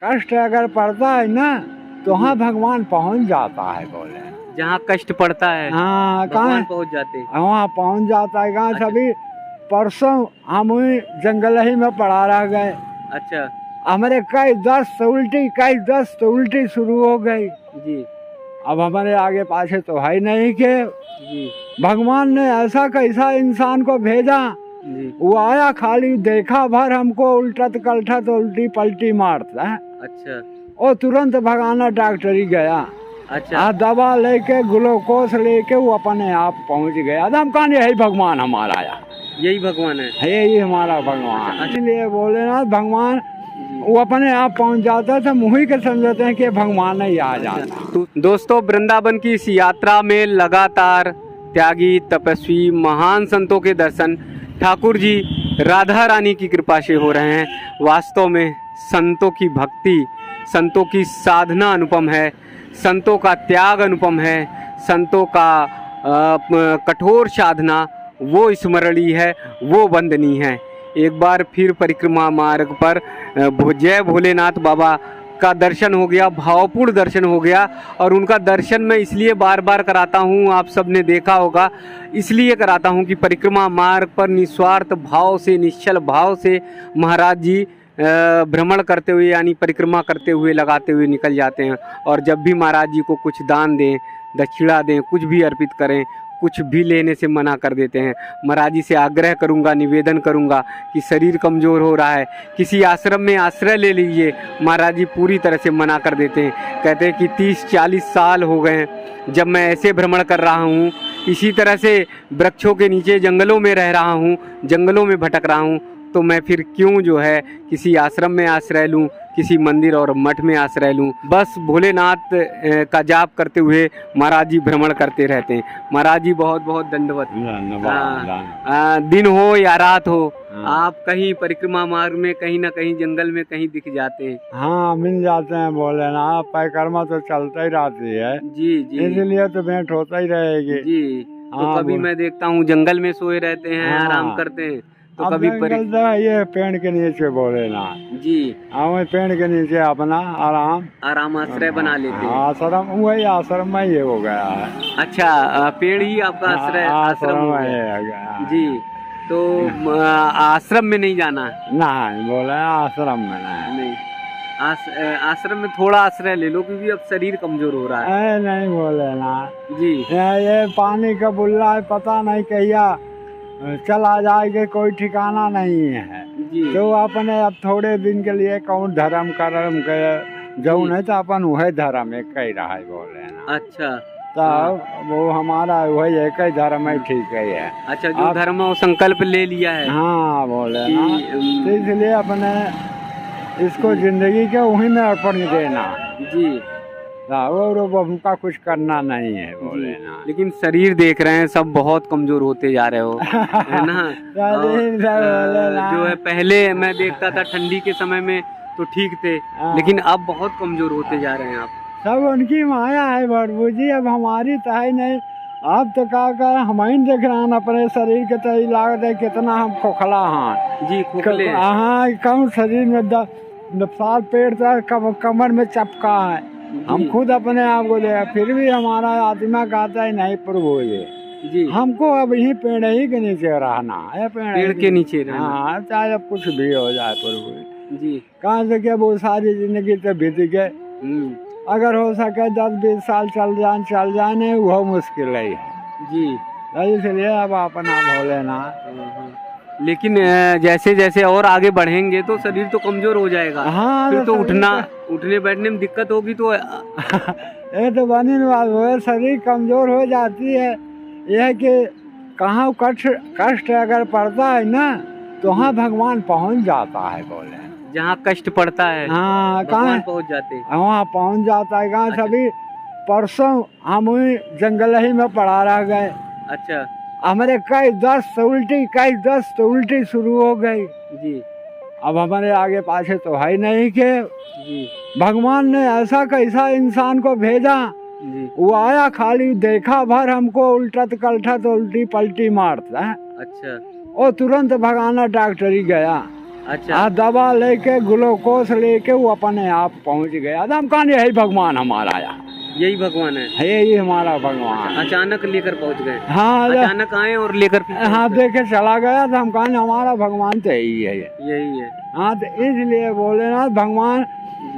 कष्ट अगर पड़ता है ना तो वहाँ भगवान पहुँच जाता है बोले। जहाँ कष्ट पड़ता है हाँ भगवान कहाँ पहुँच जाते हैं। वहाँ पहुँच जाता है। कहाँ अच्छा। सभी परसों हम वही जंगल ही में पड़ा रह गए। अच्छा हमारे कई दस्त उल्टी शुरू हो गई। जी अब हमारे आगे पाछे तो है नहीं के जी भगवान ने ऐसा कैसा इंसान को भेजा। जी। वो आया खाली देखा भर हमको उल्टत कलठत उल्टी पलटी मारता है अच्छा और तुरंत भगाना डॉक्टरी गया। अच्छा दवा लेके ग्लूकोस लेके वो अपने आप पहुंच गया। हम कहानी यही भगवान हमारा आया, यही भगवान है। यही हमारा भगवान। अच्छा। इसलिए भोलेनाथ भगवान जी। वो अपने आप पहुंच जाता था। मुही के समझते हैं कि भगवान ही आ जाता। तो दोस्तों वृंदावन की इस यात्रा में लगातार त्यागी तपस्वी महान संतों के दर्शन ठाकुर जी राधा रानी की कृपा से हो रहे हैं। वास्तव में संतों की भक्ति, संतों की साधना अनुपम है, संतों का त्याग अनुपम है, संतों का कठोर साधना वो स्मरणीय है, वो वंदनीय है। एक बार फिर परिक्रमा मार्ग पर जय भोलेनाथ बाबा का दर्शन हो गया, भावपूर्ण दर्शन हो गया। और उनका दर्शन मैं इसलिए बार बार कराता हूँ, आप सबने देखा होगा, इसलिए कराता हूँ कि परिक्रमा मार्ग पर निस्वार्थ भाव से, निश्चल भाव से महाराज जी भ्रमण करते हुए यानी परिक्रमा करते हुए लगाते हुए निकल जाते हैं। और जब भी महाराज जी को कुछ दान दें, दक्षिणा दें, कुछ भी अर्पित करें, कुछ भी लेने से मना कर देते हैं। महाराज जी से आग्रह करूंगा, निवेदन करूंगा कि शरीर कमज़ोर हो रहा है, किसी आश्रम में आश्रय ले लीजिए। महाराज जी पूरी तरह से मना कर देते हैं। कहते हैं कि 30-40 साल हो गए हैं जब मैं ऐसे भ्रमण कर रहा हूँ, इसी तरह से वृक्षों के नीचे जंगलों में रह रहा हूँ, जंगलों में भटक रहा हूँ, तो मैं फिर क्यों जो है किसी आश्रम में आश्रय लूं, किसी मंदिर और मठ में आश्रय लूं। बस भोलेनाथ का जाप करते हुए महाराज जी भ्रमण करते रहते हैं। महाराज जी बहुत बहुत दंडवत। दिन हो या रात हो, आप कहीं परिक्रमा मार्ग में कहीं ना कहीं जंगल में कहीं दिख जाते हैं। हाँ मिल जाते हैं भोलेनाथ। परिक्रमा तो चलता ही रहती है जी जी, इसलिए तो भेंट होता ही रहेगी जी। तो कभी मैं देखता हूँ जंगल में सोए रहते हैं, आराम करते हैं, तो कभी ये पेड़ के नीचे भोलेनाथ जी, हाँ पेड़ के नीचे अपना आराम आश्रय बना लेते हैं। आश्रम वही आश्रम में ये हो गया है। अच्छा पेड़ ही आपका आश्रम हो गया जी। तो आश्रम में नहीं जाना है? नहीं बोले आश्रम में नहीं। आश्रम में थोड़ा आश्रय ले लो क्योंकि अब शरीर कमजोर हो रहा है। नहीं बोले ना जी, ये पानी का बुल्ला है, पता नहीं कहिया चला जाएगा, कोई ठिकाना नहीं है जी। तो अपने अब थोड़े दिन के लिए कौन धर्म कर्म के जाऊ नहीं तो अपन वही धर्म एक ही रहा है बोले ना। अच्छा तो वो हमारा वही एक ही धर्म है, ठीक है। अच्छा जो धर्म वो संकल्प ले लिया है। हाँ बोले ना, तो इसलिए अपने इसको जिंदगी के वहीं में अर्पण देना जी। और उनका कुछ करना नहीं है बोले ना। लेकिन शरीर देख रहे हैं सब बहुत कमजोर होते जा रहे हो है ना। जो है पहले मैं देखता था ठंडी के समय में तो ठीक थे, लेकिन अब बहुत कमजोर होते जा रहे हैं आप। सब उनकी माया है बड़बू जी, अब हमारी तो है नहीं। अब तो क्या हम ही देख रहे हैं अपने शरीर के तो लागत है कितना हम खोखला हैं जी, खोखले। हाँ कम शरीर में साल पेड़ तक कमर में चपका है। हम खुद अपने आप को देखा, फिर भी हमारा आत्मा कहता है नहीं प्रभु ये जी, हमको अब यही पेड़ ही के नीचे रहना है, पेड़ के नीचे रहना। हाँ चाहे अब कुछ भी हो जाए प्रभु जी। कहाँ से क्या वो सारी जिंदगी तो बीत गए, अगर हो सके 10-20 साल चल जाए नहीं वो मुश्किल है जी। इसलिए अब अपना भोलेनाथ। लेकिन जैसे जैसे और आगे बढ़ेंगे तो शरीर तो कमजोर हो जाएगा। हाँ फिर तो उठने बैठने में दिक्कत होगी तो ये तो बनी बात हो, शरीर कमजोर हो जाती है। यह कि कहाँ कष्ट अगर पड़ता है ना तो वहाँ भगवान पहुँच जाता है बोले। जहाँ कष्ट पड़ता है हाँ कहाँ पहुँच जाते हैं, वहाँ पहुँच जाता है। कहाँ सभी परसों हम वही जंगल ही में पड़ा रह गए। अच्छा हमारे कई दस्त उल्टी शुरू हो गई जी। अब हमारे आगे पाछे तो है नहीं के जी। भगवान ने ऐसा कैसा इंसान को भेजा जी। वो आया खाली देखा भर हमको उल्टत कलठत उल्टी पलटी मारता है। अच्छा और तुरंत भगाना डॉक्टरी गया। अच्छा। दवा लेके ग्लूकोस लेके वो अपने आप पहुंच गया। हम कहा यही भगवान हमारा यहाँ, यही भगवान है, यही हमारा भगवान। अचानक लेकर पहुंच गए? हाँ, अचानक आए और लेकर फिर हाँ देखे चला गया। तो हम कहा हमारा भगवान तो यही है, यही है। हाँ, तो इसलिए भोलेनाथ भगवान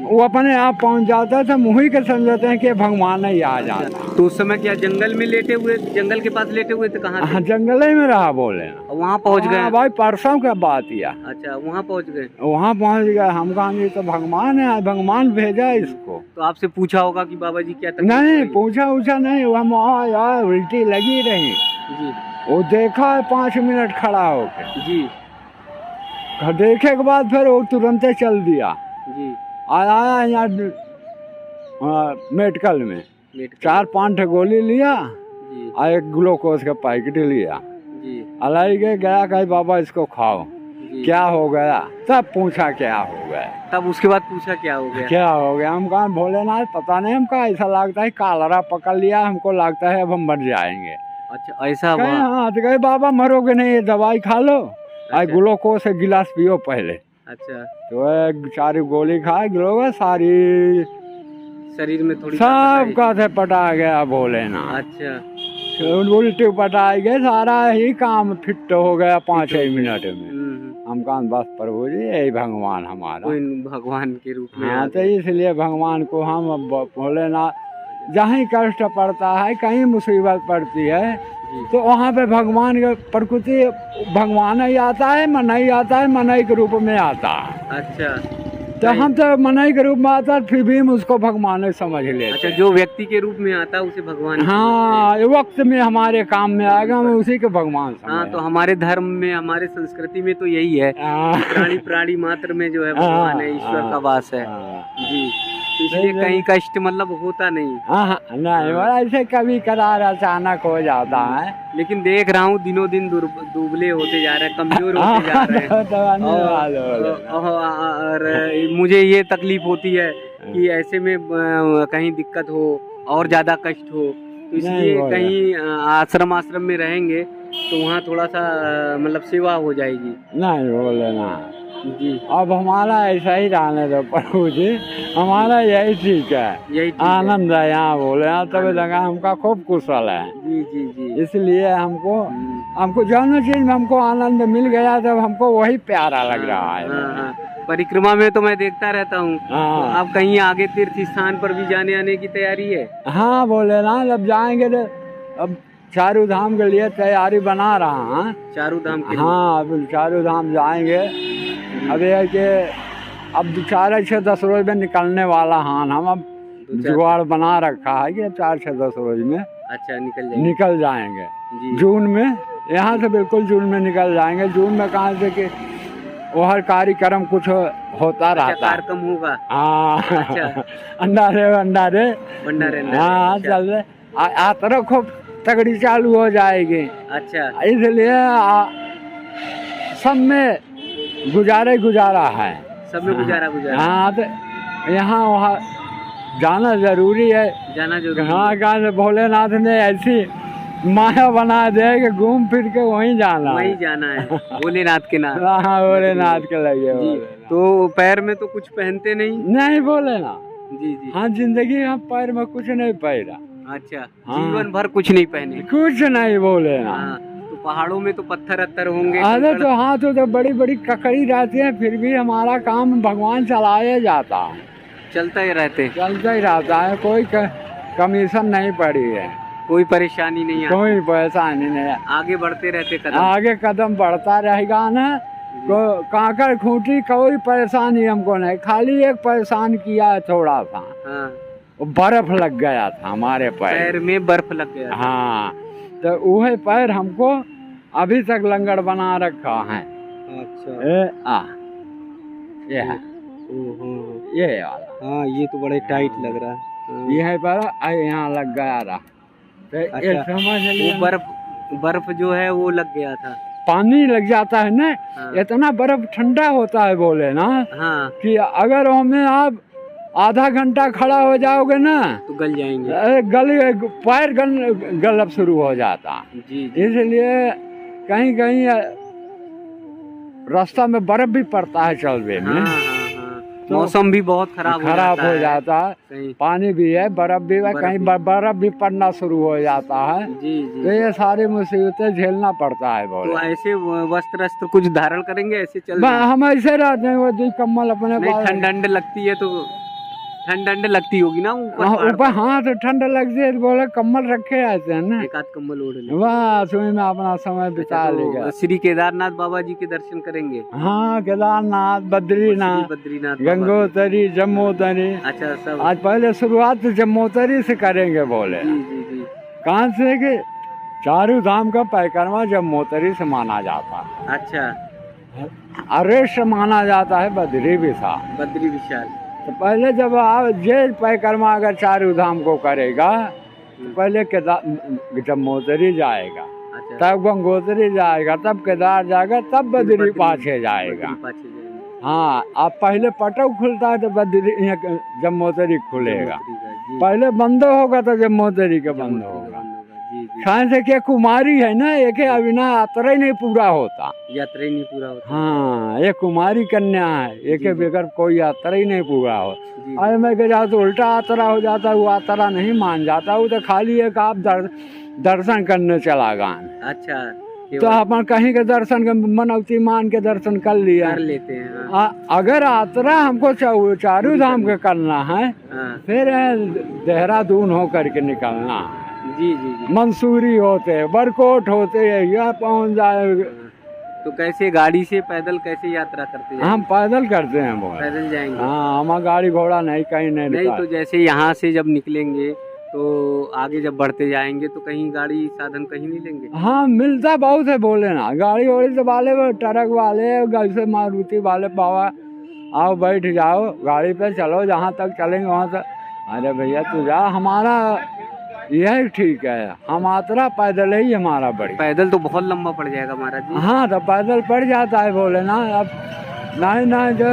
वो अपने आप पहुंच जाता था, मुही के समझते हैं कि भगवान ही आ जाता। तो उस समय क्या जंगल में लेटे हुए, जंगल के पास लेटे हुए थे? कहाँ? हाँ, जंगल ही में रहा भोलेनाथ। वहाँ पहुँच गए? भाई परसों का बात किया। अच्छा, वहाँ पहुँच गए? वहाँ पहुँच गए। हम कहा तो भगवान है, भगवान भेजा इसको। तो आपसे पूछा होगा कि बाबा जी क्या तकलीफ? नहीं पूछा नहीं। हम वहाँ यार उल्टी लगी रही जी। वो देखा है 5 मिनट खड़ा होके जी। देखे के बाद फिर वो तुरंत चल दिया। जी। आया यहाँ मेडिकल में 4-5 गोली लिया और एक ग्लूकोज का पैकेट लिया। अलाई गया कहीं बाबा इसको खाओ। क्या हो गया? तब पूछा क्या हो गया। तब उसके बाद पूछा क्या हो गया? क्या हो गया? हम कहा भोलेनाथ पता नहीं, हमको ऐसा लगता है कालरा पकड़ लिया, हमको लगता है अब हम मर जाएंगे। अच्छा, ऐसा हुआ? हाँ, तो कहे बाबा मरोगे नहीं, ये दवाई खा लो। अच्छा। ग्लूकोज से गिलास पियो पहले। अच्छा। तो 4 गोली खाए, ग्लूकोज सारी शरीर में थोड़ी सब का से पटा गया भोलेनाथ। अच्छा। उल्टी पटाई गए, सारा ही काम फिट हो गया 5-6 मिनट में। हम कहा बस प्रभु जी यही भगवान हमारा, कोई भगवान के रूप में। हाँ, तो इसलिए भगवान को हम भोलेनाथ जहाँ कष्ट पड़ता है, कहीं मुसीबत पड़ती है, तो वहाँ पे भगवान का प्रकृति भगवान ही आता है, मनई आता है, मनई के रूप में आता है। अच्छा। तो हम तो मनई के रूप में आता है, फिर भी हम उसको भगवान समझ लेते। अच्छा, जो व्यक्ति के रूप में आता है उसे भगवान। हाँ, वक्त में हमारे काम में आएगा, हम उसी के भगवान समझ। हाँ, तो हमारे धर्म में, हमारे संस्कृति में तो यही है, प्राणी मात्र में जो है भगवान है, ईश्वर का वास है। जी। इसलिए कहीं कष्ट मतलब होता नहीं। हाँ, नहीं ऐसे कभी कदार अचानक हो जाता है। लेकिन देख रहा हूँ दिनों दिन दुबले होते जा रहे हैं, कमजोर होते जा रहे हैं। और मुझे ये तकलीफ होती है कि ऐसे में कहीं दिक्कत हो और ज्यादा कष्ट हो, तो इसलिए कहीं आश्रम में रहेंगे तो वहाँ थोड़ा सा मतलब सेवा हो जाएगी। नहीं बोले ना जी। अब हमारा ऐसा ही रहने दो प्रभु जी, हमारा यही ठीक है, यही आनंद है यहाँ बोले यहाँ, तब लगा हमका खूब कुशल है। जी जी जी। इसलिए हमको जो चीज में हमको आनंद मिल गया, तब हमको वही प्यारा लग रहा है। परिक्रमा में तो मैं देखता रहता हूँ, तो आप कहीं आगे तीर्थ स्थान पर भी जाने आने की तैयारी है? हाँ बोले ना, जब जाएंगे तो अब चारों धाम के लिए तैयारी बना रहा हूँ। चारों धाम के? हाँ, अब चारों धाम जाएंगे। अब ये कि अब 4-6-10 रोज में निकलने वाला हाँ, हम अब जुगाड़ बना रखा है कि 4-6-10 रोज में। अच्छा, निकल जाएंगे जून में, यहाँ से बिल्कुल जून में निकल जाएंगे। जून में कहाँ से कि वो हर कार्यक्रम कुछ होता रहता है, कार्यक्रम होगा। हाँ, भंडारे हाँ चल रहे, यात्रा खूब तगड़ी चालू हो जाएगी। अच्छा, इसलिए सब में गुजारा है, सब में गुजारा। हाँ, तो यहाँ वहाँ जाना जरूरी है, हाँ। कहाँ से भोलेनाथ ने ऐसी माया बना दे कि घूम फिर के वहीं जाना है भोलेनाथ के नाम। हाँ, भोलेनाथ के लगे। तो पैर में तो कुछ पहनते नहीं भोलेनाथ जी जी। हाँ, जिंदगी हम पैर में कुछ नहीं पहना। अच्छा, जीवन भर कुछ नहीं पहने? कुछ नहीं बोलेना। तो पहाड़ों में तो पत्थर होंगे? अरे तो हाँ, तो बड़ी बड़ी ककड़ी रहती है, फिर भी हमारा काम भगवान चलाया जाता है, चलता ही रहता है। कोई कमीशन नहीं पड़ी है, कोई परेशानी नहीं है, कोई परेशानी नहीं है। आगे बढ़ते रहते, आगे कदम बढ़ता रहेगा ना। कांकड़ खूंटी कोई परेशानी हमको नहीं, खाली एक परेशान किया है थोड़ा सा। बर्फ लग गया था हमारे पैर में, बर्फ लग गया। हाँ, तो वह पैर हमको अभी तक लंगड़ बना रखा है। अच्छा। ये है, ये वाला। हाँ, ये तो बड़े टाइट लग रहा है। ये है पर यहाँ लग गया रहा। अच्छा, समझ वो बर्फ जो है वो लग गया था। पानी लग जाता है ना। हाँ। इतना बर्फ ठंडा होता है बोले ना। हाँ। कि अगर हमें आप आधा घंटा खड़ा हो जाओगे ना तो गल जाएंगे, पैर गलब शुरू हो जाता। जी। इसलिए कहीं कहीं रास्ता में बर्फ भी पड़ता है चलने में। तो मौसम भी बहुत खराब हो जाता है, पानी भी है, बर्फ भी है, कहीं बर्फ भी पड़ना शुरू हो जाता है। जी जी। तो ये सारी मुसीबतें झेलना पड़ता है। तो ऐसे वस्त्र कुछ धारण करेंगे, ऐसे चल हम ऐसे रहते हैं, वो दो कम्बल अपने पास। ठंड लगती है तो ठंड लगती होगी ना ऊपर। हाँ तो ठंड लगती है, बोले कम्बल रखे आते हैं ना, एक आध कम्बल ओढ़ ले, बस उसमें में अपना समय बिता लेगा। श्री केदारनाथ बाबा जी के दर्शन करेंगे। हाँ, केदारनाथ, बद्रीनाथ, गंगोत्री, जम्मूतरी। अच्छा, सब आज पहले शुरुआत जम्मूतरी से करेंगे बोले। कहाँ से कि चारों धाम का परिक्रमा जम्मूतरी से माना जाता है। अच्छा, अरेश माना जाता है बद्री विशाल। तो पहले जब आप जे परिक्रमा अगर चारों धाम को करेगा तो पहले जम्मूतरी जाएगा, तब गंगोत्री जाएगा, तब केदार जाएगा, तब बद्री पाछे जाएगा। हाँ, आप पहले पटक खुलता है तो बद्री जम्मूतरी खुलेगा, पहले बंद होगा तो जम्मूतरी का बंद होगा। खान से क्या कुमारी है ना, एक अविना यात्रा ही नहीं पूरा होता। हाँ, ये कुमारी कन्या है, एक बगैर कोई यात्रा ही नहीं पूरा हो। अरे मैं कह जाता तो उल्टा यात्रा हो जाता है, वो यात्रा नहीं मान जाता, वो तो खाली एक आप दर्शन करने चला गए। अच्छा, तो अपन कहीं के दर्शन के मनौती मान के दर्शन कर लिया, कर लेते हैं। अगर यात्रा हमको चारों धाम के करना है, फिर देहरादून होकर के निकलना है। जी। मंसूरी होते, बरकोट होते, यह पहुंच जाए। तो कैसे, गाड़ी से, पैदल कैसे यात्रा करते हैं? हम पैदल करते हैं, पैदल जाएंगे। हाँ, हमारा गाड़ी घोड़ा नहीं, कहीं नहीं। तो जैसे यहाँ से जब निकलेंगे तो आगे जब बढ़ते जाएंगे तो कहीं गाड़ी साधन कहीं नहीं लेंगे? हाँ, मिलता बहुत है बोले ना, गाड़ी वाड़ी से वाले, ट्रक वाले, जैसे मारुति वाले, बाबा आओ बैठ जाओ गाड़ी पे, चलो जहाँ तक चलेंगे वहाँ तक। अरे भैया तू जा, हमारा यही ठीक है, हम यात्रा पैदल ही हमारा बड़ी। पैदल तो बहुत लंबा पड़ जाएगा महाराज जी। हाँ, तो पैदल पड़ जाता है बोले ना, अब नहीं जो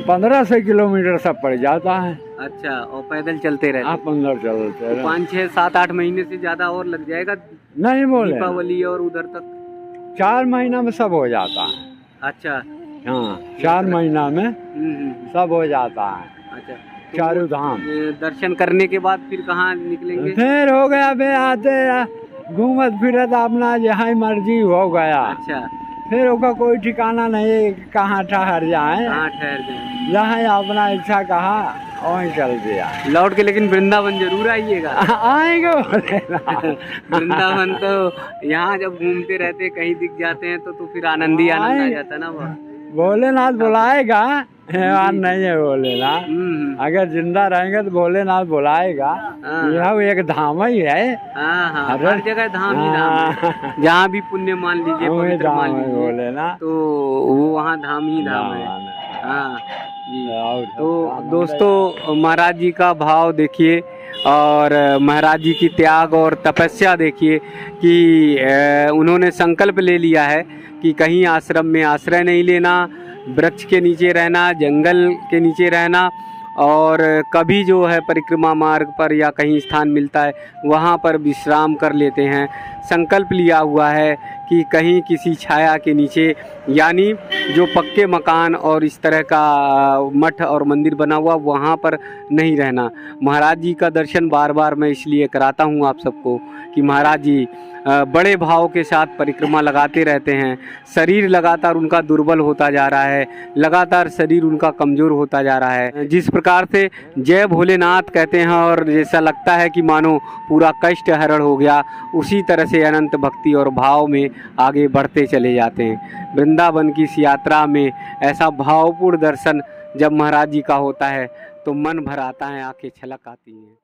1500 किलोमीटर सब पड़ जाता है। अच्छा, और पैदल चलते रहते? आप अंदर चलते रहे 5, 6, 7, 8 महीने से ज्यादा और लग जाएगा? नहीं बोले, दीपावली और उधर तक 4 महीना में सब हो जाता है। अच्छा, हाँ, 4 महीना में सब हो जाता है। अच्छा, चारों धाम दर्शन करने के बाद फिर कहाँ निकलेंगे? फिर हो गया बे, आते घूमत फिरत अपना जहाँ मर्जी हो गया। अच्छा, फिर उसका कोई ठिकाना नहीं, कहाँ ठहर जाए, जहाँ अपना इच्छा कहा वहीं चल दिया, लौट के। लेकिन वृंदावन जरूर आइएगा। आएंगे वृंदावन तो यहाँ जब घूमते रहते कहीं दिख जाते हैं तो फिर आनंद ही आनंद आ जाता ना। वो भोलेनाथ बुलाएगा, नहीं है भोलेनाथ, अगर जिंदा रहेंगे तो भोलेनाथ बुलाएगा। यह एक धाम ही है। हर जगह धाम ही धाम है। जहाँ भी पुण्य मान लीजिए, पवित्र मान लीजिए, भोलेनाथ तो वो वहाँ धाम ही धाम है। हाँ जी। तो दोस्तों, महाराज जी का भाव देखिए और महाराज जी की त्याग और तपस्या देखिए कि उन्होंने संकल्प ले लिया है कि कहीं आश्रम में आश्रय नहीं लेना, वृक्ष के नीचे रहना, जंगल के नीचे रहना, और कभी जो है परिक्रमा मार्ग पर या कहीं स्थान मिलता है वहाँ पर विश्राम कर लेते हैं। संकल्प लिया हुआ है कि कहीं किसी छाया के नीचे, यानी जो पक्के मकान और इस तरह का मठ और मंदिर बना हुआ वहाँ पर नहीं रहना। महाराज जी का दर्शन बार बार मैं इसलिए कराता हूँ आप सबको कि महाराज जी बड़े भाव के साथ परिक्रमा लगाते रहते हैं। शरीर लगातार उनका दुर्बल होता जा रहा है, लगातार शरीर उनका कमज़ोर होता जा रहा है। जिस प्रकार से जय भोलेनाथ कहते हैं और जैसा लगता है कि मानो पूरा कष्ट हरण हो गया, उसी तरह से अनंत भक्ति और भाव में आगे बढ़ते चले जाते हैं। वृंदावन की इस यात्रा में ऐसा भावपूर्ण दर्शन जब महाराज जी का होता है तो मन भर आता है, आंखें छलक आती हैं।